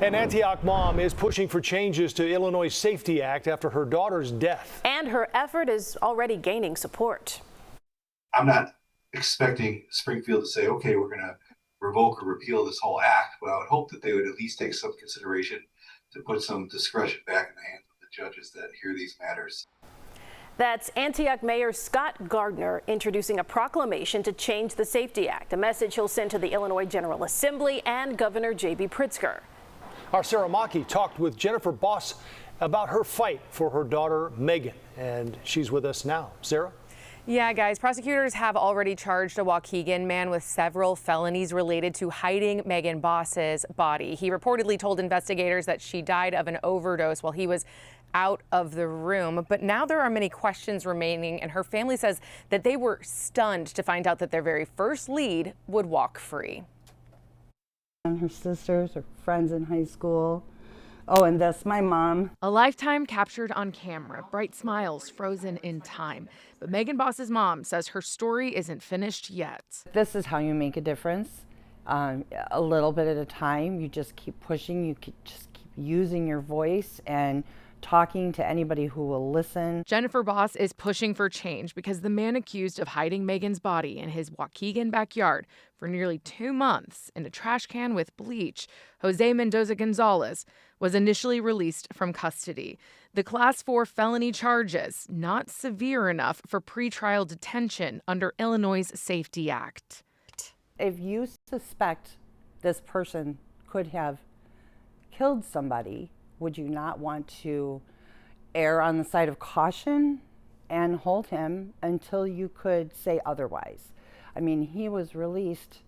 An Antioch mom is pushing for changes to Illinois' Safety Act after her daughter's death. And her effort is already gaining support. I'm not expecting Springfield to say, okay, we're going to revoke or repeal this whole act, but I would hope that they would at least take some consideration to put some discretion back in the hands of the judges that hear these matters. That's Antioch Mayor Scott Gardner introducing a proclamation to change the Safety Act, a message he'll send to the Illinois General Assembly and Governor J.B. Pritzker. Our Sara Machi talked with Megan Bos about her fight for her daughter, Megan, and she's with us now. Sarah? Yeah, guys, prosecutors have already charged a Waukegan man with several felonies related to hiding Megan Bos's body. He reportedly told investigators that she died of an overdose while he was out of the room. But now there are many questions remaining, and her family says that they were stunned to find out that their very first lead would walk free. And her sisters, her friends in high school. Oh, and that's my mom. A lifetime captured on camera, bright smiles frozen in time. But Megan Bos's mom says her story isn't finished yet. This is how you make a difference. A little bit at a time. You just keep pushing. You just keep using your voice and talking to anybody who will listen. Jennifer Bos is pushing for change because the man accused of hiding Megan's body in his Waukegan backyard for nearly 2 months in a trash can with bleach, Jose Mendoza-Gonzalez, was initially released from custody. The Class 4 felony charges, not severe enough for pretrial detention under Illinois' Safety Act. If you suspect this person could have killed somebody, would you not want to err on the side of caution and hold him until you could say otherwise? I mean, he was released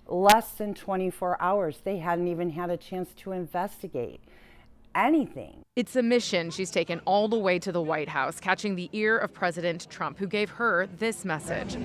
less than 24 hours. They hadn't even had a chance to investigate anything. It's a mission she's taken all the way to the White House, catching the ear of President Trump, who gave her this message.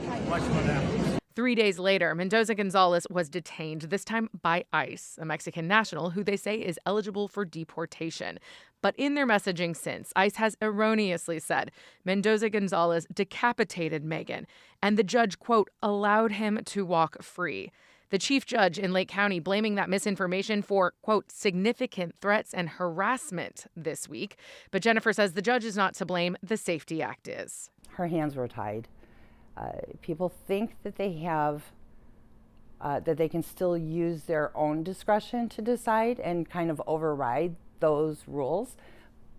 3 days later, Mendoza-Gonzalez was detained, this time by ICE, a Mexican national who they say is eligible for deportation. But in their messaging since, ICE has erroneously said Mendoza-Gonzalez decapitated Megan, and the judge, quote, allowed him to walk free. The chief judge in Lake County blaming that misinformation for, quote, significant threats and harassment this week. But Jennifer says the judge is not to blame. The Safety Act is. Her hands were tied. People think that they have, that they can still use their own discretion to decide and kind of override those rules,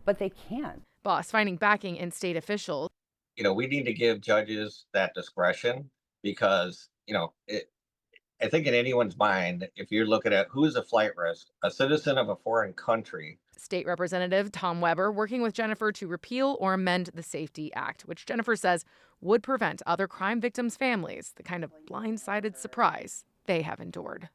but they can't. Bos finding backing in state officials. You know, we need to give judges that discretion because, you know, I think in anyone's mind, if you're looking at who is a flight risk, a citizen of a foreign country. State Representative Tom Weber working with Jennifer to repeal or amend the Safety Act, which Jennifer says would prevent other crime victims' families the kind of blindsided surprise they have endured.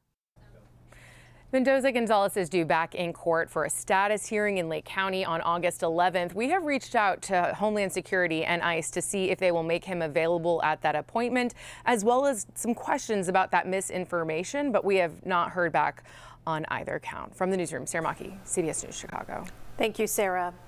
Mendoza-Gonzalez is due back in court for a status hearing in Lake County on August 11th. We have reached out to Homeland Security and ICE to see if they will make him available at that appointment, as well as some questions about that misinformation, but we have not heard back on either count. From the newsroom, Sara Machi, CBS News, Chicago. Thank you, Sarah.